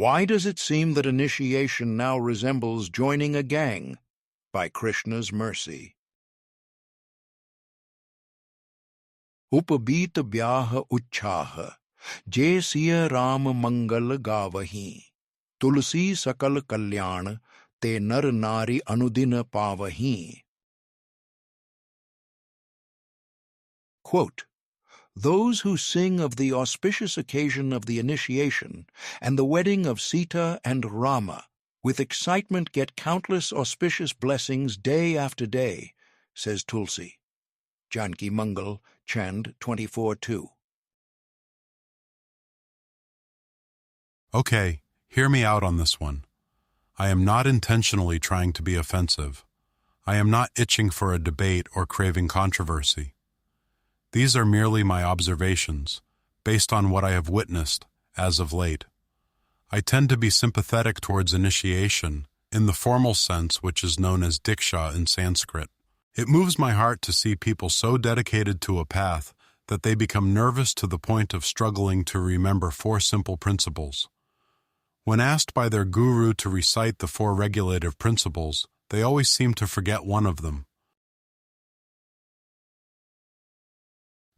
Why does it seem that initiation now resembles joining a gang? By Krishna's mercy. Upabit byah uchchaha, je Sita Rama Mangala gavahi, Tulsi sakal kalyan, te nar nari anudina pavahi. Quote, those who sing of the auspicious occasion of the initiation and the wedding of Sita and Rama with excitement get countless auspicious blessings day after day, says Tulsi. Janaki Mangala, Chand 24:2. Okay, hear me out on this one. I am not intentionally trying to be offensive. I am not itching for a debate or craving controversy. These are merely my observations, based on what I have witnessed as of late. I tend to be sympathetic towards initiation, in the formal sense which is known as diksha in Sanskrit. It moves my heart to see people so dedicated to a path that they become nervous to the point of struggling to remember 4 simple principles. When asked by their guru to recite the 4 regulative principles, they always seem to forget one of them.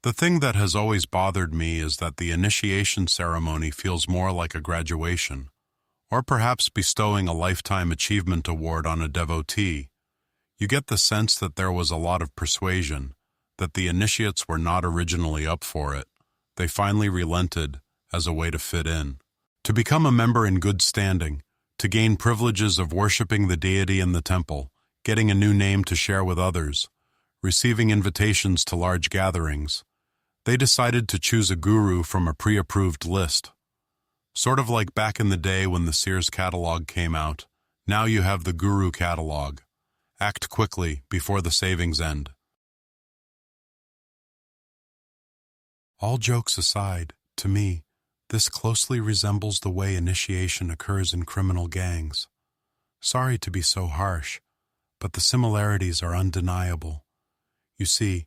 The thing that has always bothered me is that the initiation ceremony feels more like a graduation, or perhaps bestowing a lifetime achievement award on a devotee. You get the sense that there was a lot of persuasion, that the initiates were not originally up for it. They finally relented as a way to fit in. To become a member in good standing, to gain privileges of worshiping the deity in the temple, getting a new name to share with others, receiving invitations to large gatherings, they decided to choose a guru from a pre-approved list. Sort of like back in the day when the Sears catalog came out, now you have the guru catalog. Act quickly before the savings end. All jokes aside, to me, this closely resembles the way initiation occurs in criminal gangs. Sorry to be so harsh, but the similarities are undeniable. You see,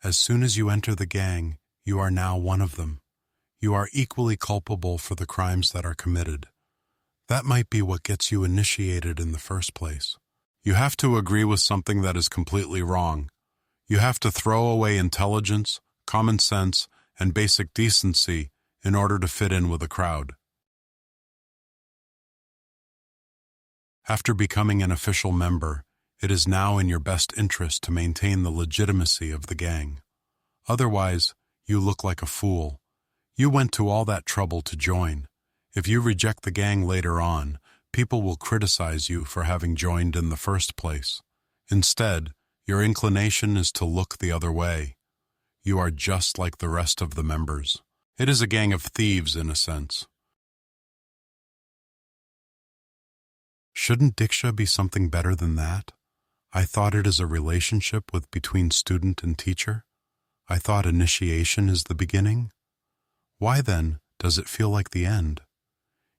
as soon as you enter the gang, you are now one of them. You are equally culpable for the crimes that are committed. That might be what gets you initiated in the first place. You have to agree with something that is completely wrong. You have to throw away intelligence, common sense, and basic decency in order to fit in with a crowd. After becoming an official member, it is now in your best interest to maintain the legitimacy of the gang. Otherwise, you look like a fool. You went to all that trouble to join. If you reject the gang later on, people will criticize you for having joined in the first place. Instead, your inclination is to look the other way. You are just like the rest of the members. It is a gang of thieves in a sense. Shouldn't Diksha be something better than that? I thought it is a relationship between student and teacher. I thought initiation is the beginning. Why then does it feel like the end?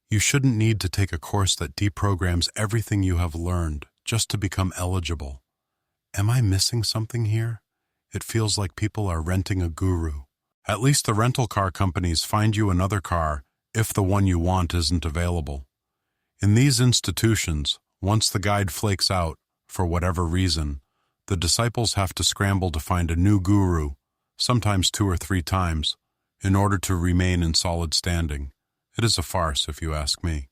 You shouldn't need to take a course that deprograms everything you have learned just to become eligible. Am I missing something here? It feels like people are renting a guru. At least the rental car companies find you another car if the one you want isn't available. In these institutions, once the guide flakes out, for whatever reason, the disciples have to scramble to find a new guru, sometimes 2 or 3 times, in order to remain in solid standing. It is a farce, if you ask me.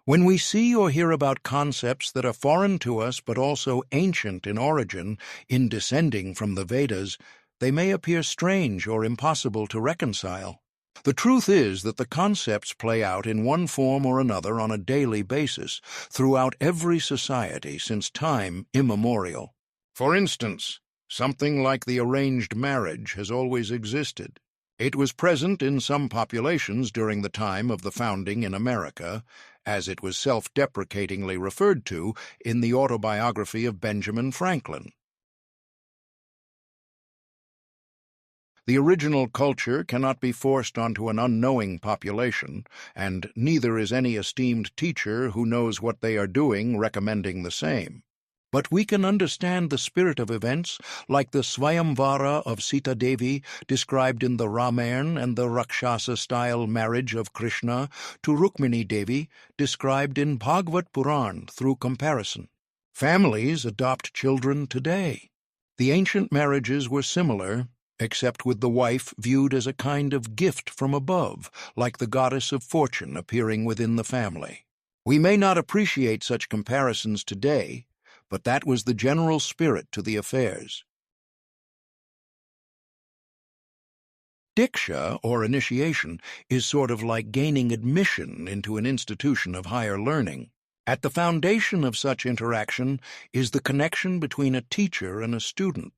When we see or hear about concepts that are foreign to us but also ancient in origin, in descending from the Vedas, they may appear strange or impossible to reconcile. The truth is that the concepts play out in one form or another on a daily basis throughout every society since time immemorial. For instance, something like the arranged marriage has always existed. It was present in some populations during the time of the founding in America, as it was self-deprecatingly referred to in the autobiography of Benjamin Franklin. The original culture cannot be forced onto an unknowing population, and neither is any esteemed teacher who knows what they are doing recommending the same. But we can understand the spirit of events, like the Swayamvara of Sita Devi described in the Ramayana and the Rakshasa-style marriage of Krishna to Rukmini Devi described in Bhagavad Puran through comparison. Families adopt children today. The ancient marriages were similar, except with the wife viewed as a kind of gift from above, like the goddess of fortune appearing within the family. We may not appreciate such comparisons today, but that was the general spirit to the affairs. Diksha, or initiation, is sort of like gaining admission into an institution of higher learning. At the foundation of such interaction is the connection between a teacher and a student.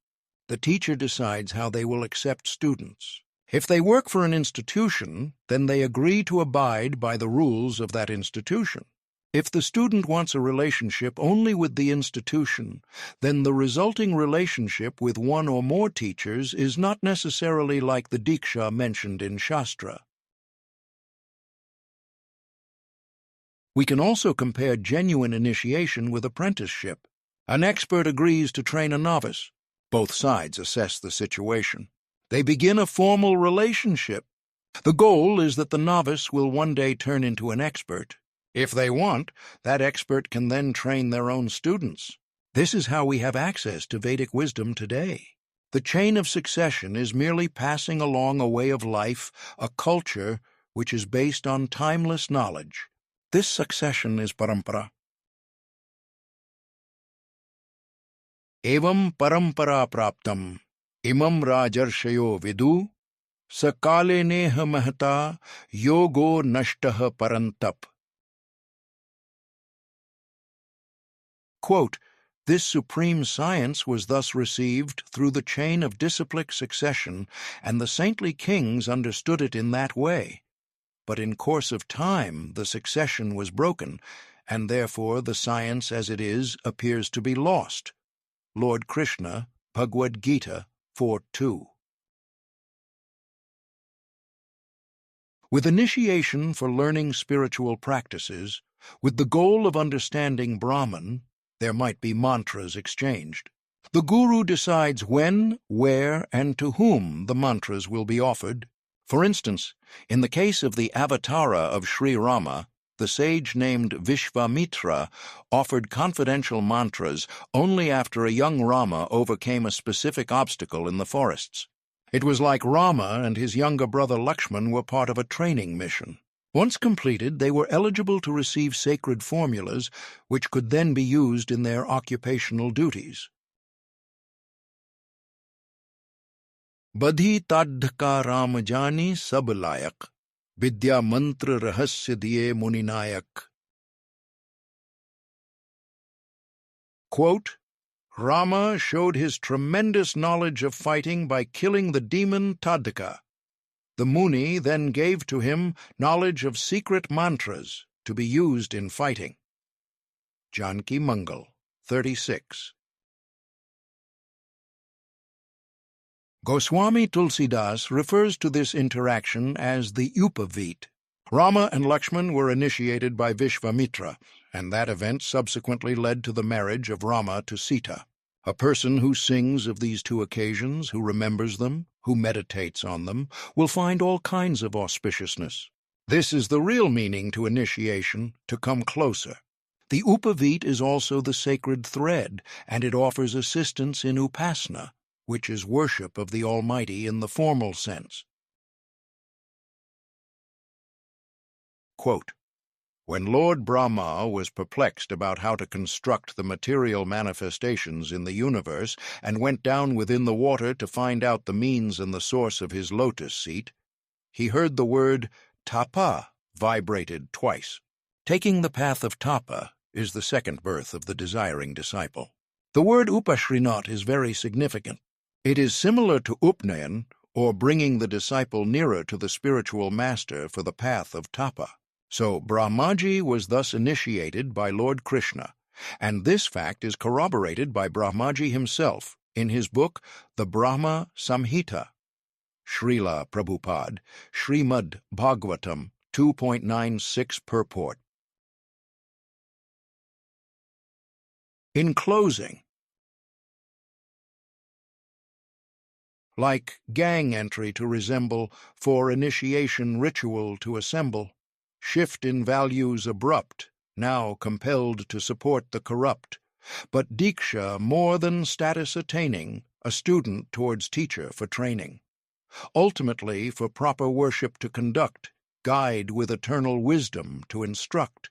The teacher decides how they will accept students. If they work for an institution, then they agree to abide by the rules of that institution. If the student wants a relationship only with the institution, then the resulting relationship with one or more teachers is not necessarily like the Diksha mentioned in Shastra. We can also compare genuine initiation with apprenticeship. An expert agrees to train a novice. Both sides assess the situation. They begin a formal relationship. The goal is that the novice will one day turn into an expert. If they want, that expert can then train their own students. This is how we have access to Vedic wisdom today. The chain of succession is merely passing along a way of life, a culture, which is based on timeless knowledge. This succession is parampara. Evam parampara praptam, imam rajarshayo vidu, sakale neha mahata, yogo nashtaha parantap. Quote, this supreme science was thus received through the chain of disciplic succession, and the saintly kings understood it in that way. But in course of time the succession was broken, and therefore the science as it is appears to be lost. Lord Krishna, Bhagavad-gita 4:2. With initiation for learning spiritual practices, with the goal of understanding Brahman, there might be mantras exchanged. The guru decides when, where, and to whom the mantras will be offered. For instance, in the case of the avatara of Sri Rama, the sage named Vishvamitra offered confidential mantras only after a young Rama overcame a specific obstacle in the forests. It was like Rama and his younger brother Lakshman were part of a training mission. Once completed, they were eligible to receive sacred formulas, which could then be used in their occupational duties. Badhi tadhka ram jani sab layak, vidya mantra rahasya diye muninayak. Quote, Rama showed his tremendous knowledge of fighting by killing the demon Tadhka. The Muni then gave to him knowledge of secret mantras to be used in fighting. Janaki Mangala, 36. Goswami Tulsidas refers to this interaction as the Upavit. Rama and Lakshman were initiated by Vishvamitra, and that event subsequently led to the marriage of Rama to Sita. A person who sings of these two occasions, who remembers them, who meditates on them, will find all kinds of auspiciousness. This is the real meaning to initiation, to come closer. The Upavit is also the sacred thread, and it offers assistance in upasana, which is worship of the Almighty in the formal sense. Quote, when Lord Brahma was perplexed about how to construct the material manifestations in the universe and went down within the water to find out the means and the source of his lotus seat, he heard the word tapa vibrated twice. Taking the path of tapa is the second birth of the desiring disciple. The word upashrinat is very significant. It is similar to upnayan, or bringing the disciple nearer to the spiritual master for the path of tapa. So Brahmaji was thus initiated by Lord Krishna, and this fact is corroborated by Brahmaji himself in his book, the Brahma Samhita. Srila Prabhupada, Srimad Bhagavatam 2.96 purport. In closing, like gang entry to resemble, for initiation ritual to assemble, shift in values abrupt, now compelled to support the corrupt, but diksha more than status attaining, a student towards teacher for training. Ultimately, for proper worship to conduct, guide with eternal wisdom to instruct,